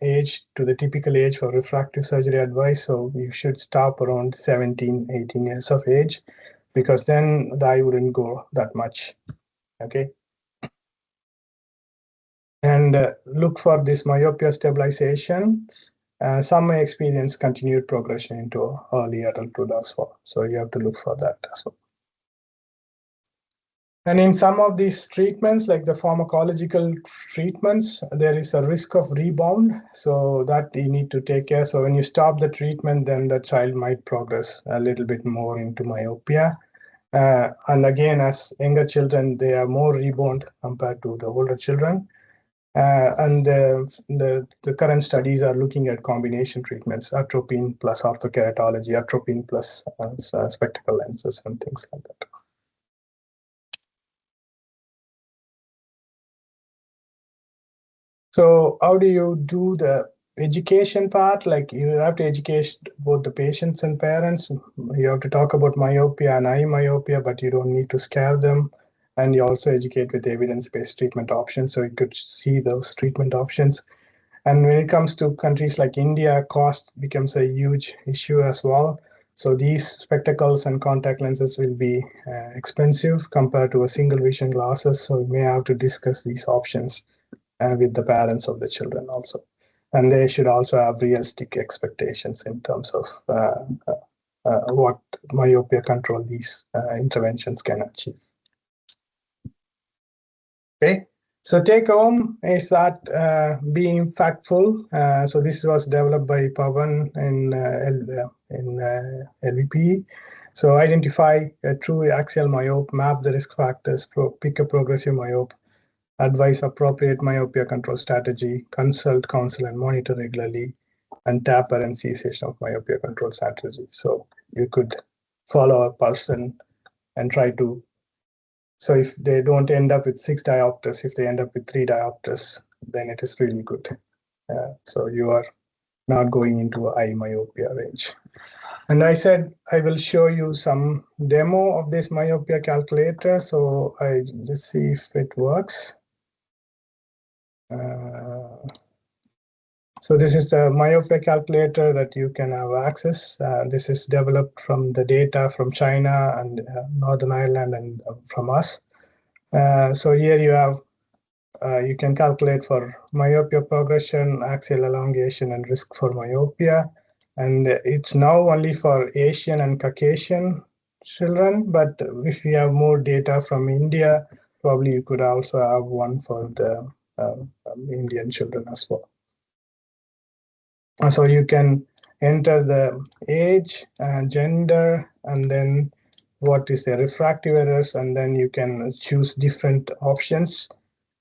age to the typical age for refractive surgery advice. So you should stop around 17, 18 years of age, because then the eye wouldn't go that much. Okay. And look for this myopia stabilization. Some may experience continued progression into early adulthood as well. So you have to look for that as well. And in some of these treatments, like the pharmacological treatments, there is a risk of rebound. So that you need to take care. So when you stop the treatment, then the child might progress a little bit more into myopia. And again, as younger children, they are more rebound compared to the older children. And the current studies are looking at combination treatments, atropine plus orthokeratology, atropine plus spectacle lenses and things like that. So how do you do the education part? Like you have to educate both the patients and parents. You have to talk about myopia and eye myopia, but you don't need to scare them. And you also educate with evidence-based treatment options, so you could see those treatment options. And when it comes to countries like India, cost becomes a huge issue as well. So these spectacles and contact lenses will be expensive compared to a single vision glasses. So we may have to discuss these options with the parents of the children also. And they should also have realistic expectations in terms of what myopia control these interventions can achieve. Okay, so take home is that being factful. So this was developed by Pavan in LVP. So identify a true axial myope, map the risk factors, pick a progressive myope, advise appropriate myopia control strategy, consult, counsel, and monitor regularly, and taper and cessation of myopia control strategy. So you could follow a person and try to, so if they don't end up with 6 diopters, if they end up with 3 diopters, then it is really good. So you are not going into eye myopia range. And I said I will show you some demo of this myopia calculator. So let's see if it works. So this is the myopia calculator that you can have access. This is developed from the data from China and Northern Ireland and from us. So here you have, you can calculate for myopia progression, axial elongation, and risk for myopia. And it's now only for Asian and Caucasian children, but if you have more data from India, probably you could also have one for the Indian children as well. So you can enter the age, gender, and then what is the refractive errors, and then you can choose different options,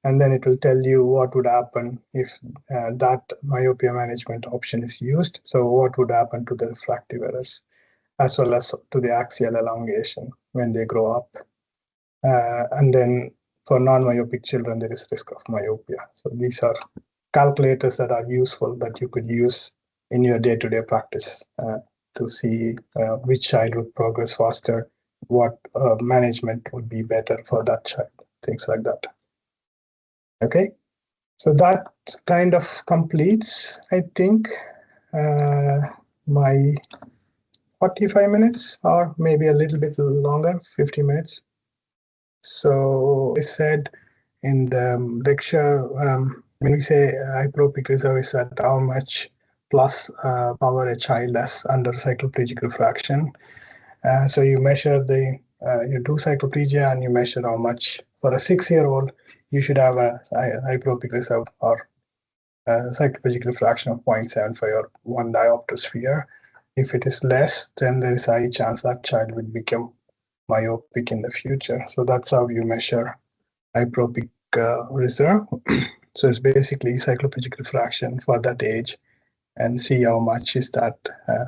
and then it will tell you what would happen if that myopia management option is used. So what would happen to the refractive errors as well as to the axial elongation when they grow up. And then for non-myopic children, there is risk of myopia. So these are calculators that are useful that you could use in your day-to-day practice to see which child would progress faster, what management would be better for that child, things like that. Okay, so that kind of completes, I think, my 45 minutes or maybe a little bit longer, 50 minutes. So I said in the lecture, when we say hyperopic reserve is at how much plus power a child has under cycloplegic refraction. So you measure you do cycloplegia and you measure how much for a 6-year-old you should have a hyperopic reserve or cycloplegic refraction of 0.75 or 1 diopter sphere. If it is less, then there is a high chance that child will become myopic in the future. So that's how you measure hyperopic reserve. So it's basically cycloplegic refraction for that age and see how much is that.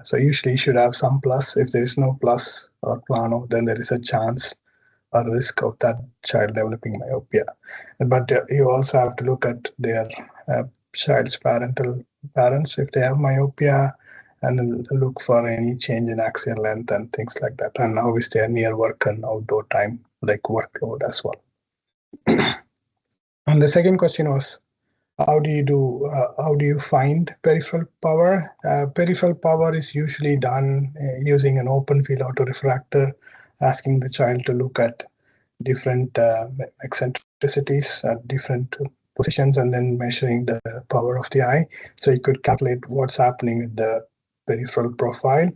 So usually you should have some plus. If there is no plus or plano, then there is a chance or risk of that child developing myopia. But you also have to look at their child's parents if they have myopia, and then look for any change in axial length and things like that. And obviously their near work and outdoor time, like workload as well. And the second question was, how do you find peripheral power? Peripheral power is usually done using an open field autorefractor, asking the child to look at different eccentricities at different positions and then measuring the power of the eye. So you could calculate what's happening with the peripheral profile.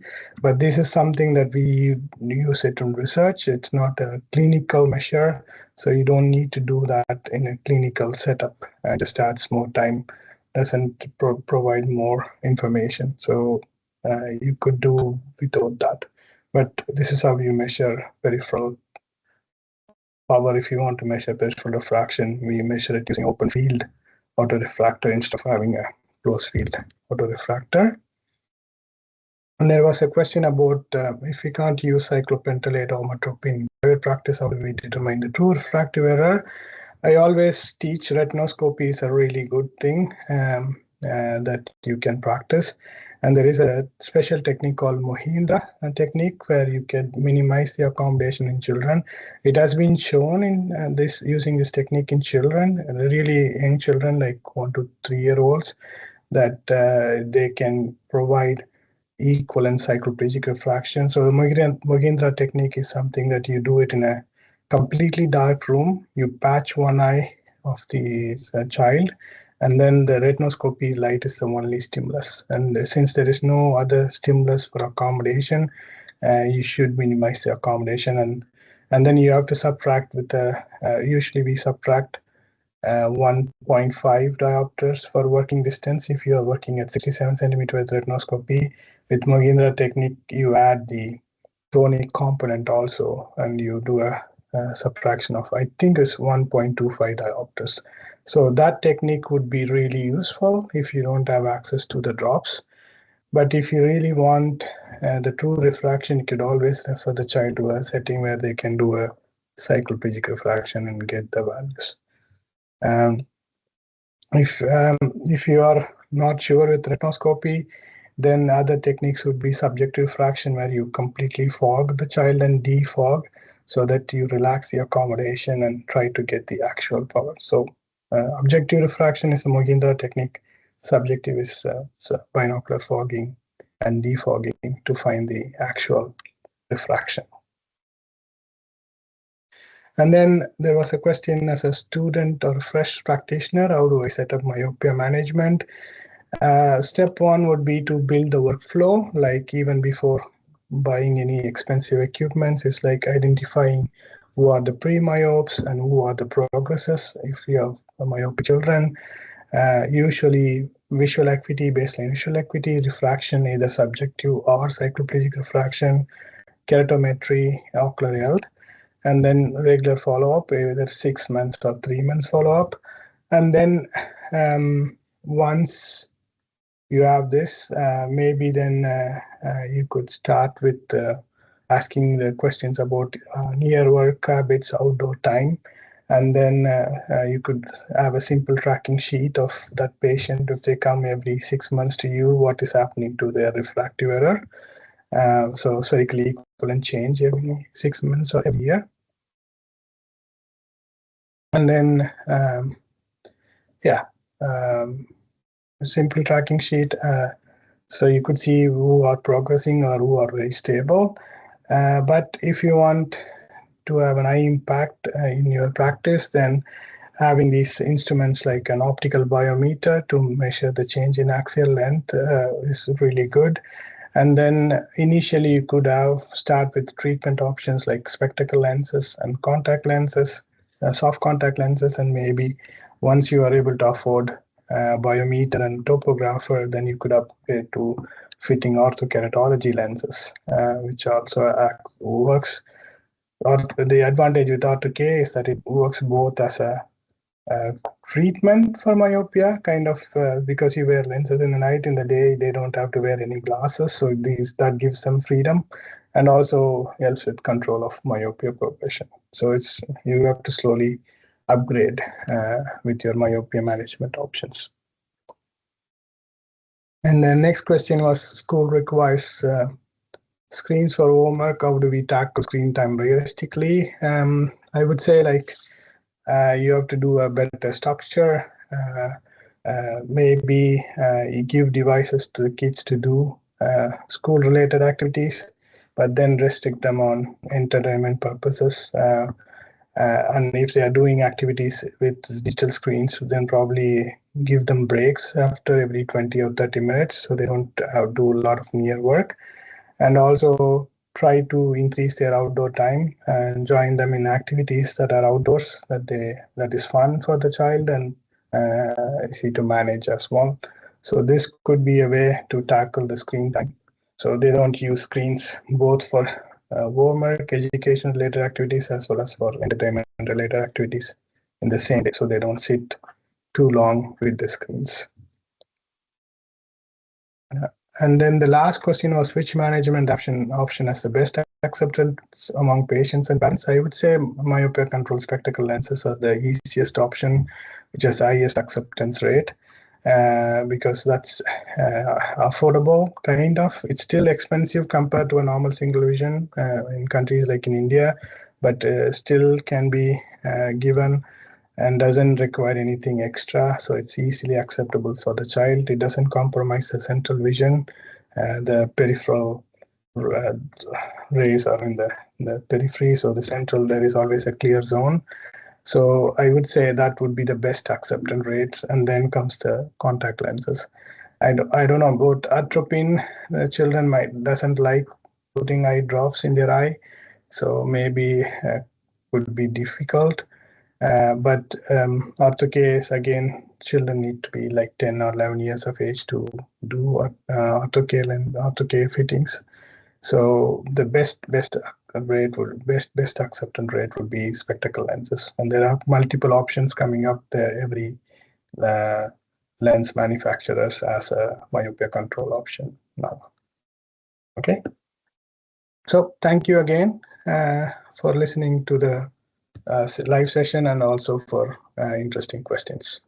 But this is something that we use it in research. It's not a clinical measure, so you don't need to do that in a clinical setup. It just adds more time, doesn't provide more information. So you could do without that. But this is how you measure peripheral power. If you want to measure peripheral refraction, we measure it using open field autorefractor instead of having a closed field autorefractor. And there was a question about if we can't use cyclopentolate or homotrope in private practice, how do we determine the true refractive error? I always teach retinoscopy is a really good thing that you can practice. And there is a special technique called Mohindra technique where you can minimize the accommodation in children. It has been shown in using this technique in children, really young children like 1 to 3 year olds, that they can provide equivalent cycloplegic refraction. So the Mohindra technique is something that you do it in a completely dark room. You patch one eye of the child, and then the retinoscopy light is the only stimulus. And since there is no other stimulus for accommodation, you should minimize the accommodation. And then you have to subtract with usually we subtract 1.5 diopters for working distance if you are working at 67 centimeter with retinoscopy. With Mohindra technique, you add the chronic component also, and you do a subtraction of, I think it's 1.25 diopters. So that technique would be really useful if you don't have access to the drops. But if you really want the true refraction, you could always refer the child to a setting where they can do a cycloplegic refraction and get the values. If you are not sure with retinoscopy, then other techniques would be subjective refraction, where you completely fog the child and defog so that you relax the accommodation and try to get the actual power. So objective refraction is the Mohindra technique. Subjective is binocular fogging and defogging to find the actual refraction. And then there was a question, as a student or a fresh practitioner, how do I set up myopia management? Step one would be to build the workflow, like even before buying any expensive equipment. It's like identifying who are the pre-myopes and who are the progressors. If you have myopic children, usually visual acuity, baseline visual acuity, refraction, either subjective or cycloplegic refraction, keratometry, ocular health, and then regular follow-up, either 6 months or 3 months follow-up. And then once you have this, maybe then you could start with asking the questions about near work habits, outdoor time, and then you could have a simple tracking sheet of that patient. If they come every 6 months to you, what is happening to their refractive error? So spherically equivalent change every 6 months or every year. And then simple tracking sheet. So you could see who are progressing or who are very stable. But if you want to have an eye impact in your practice, then having these instruments like an optical biometer to measure the change in axial length is really good. And then initially you could start with treatment options like spectacle lenses and contact lenses, soft contact lenses, and maybe once you are able to afford biometer and topographer, then you could upgrade to fitting orthokeratology lenses, which also works. Or the advantage with ortho-K is that it works both as a treatment for myopia, kind of, because you wear lenses in the night. In the day, they don't have to wear any glasses, so that gives them freedom, and also helps with control of myopia progression. So you have to slowly upgrade with your myopia management options. And the next question was, school requires screens for homework. How do we tackle screen time realistically? I would say, like, you have to do a better structure. Maybe you give devices to the kids to do school-related activities, but then restrict them on entertainment purposes. And if they are doing activities with digital screens, then probably give them breaks after every 20 or 30 minutes, so they don't do a lot of near work. And also try to increase their outdoor time and join them in activities that are outdoors, that is fun for the child and easy to manage as well. So this could be a way to tackle the screen time. So they don't use screens both for homework, education related activities, as well as for entertainment related activities in the same day, so they don't sit too long with the screens. And then the last question was, which management option has the best acceptance among patients and parents? I would say myopia control spectacle lenses are the easiest option, which has the highest acceptance rate, because that's affordable, kind of. It's still expensive compared to a normal single vision in countries like in India, but still can be given and doesn't require anything extra, so it's easily acceptable for the child. It doesn't compromise the central vision. The peripheral rays are in the periphery, so the central, there is always a clear zone. So I would say that would be the best acceptance rates, and then comes the contact lenses. I don't know about atropine. The children doesn't like putting eye drops in their eye, so maybe would be difficult. But ortho-K, again, children need to be like 10 or 11 years of age to do ortho-K fittings. So the best acceptance rate would be spectacle lenses, and there are multiple options coming up there. Every lens manufacturers as a myopia control option now. Okay. So thank you again for listening to the live session, and also for interesting questions.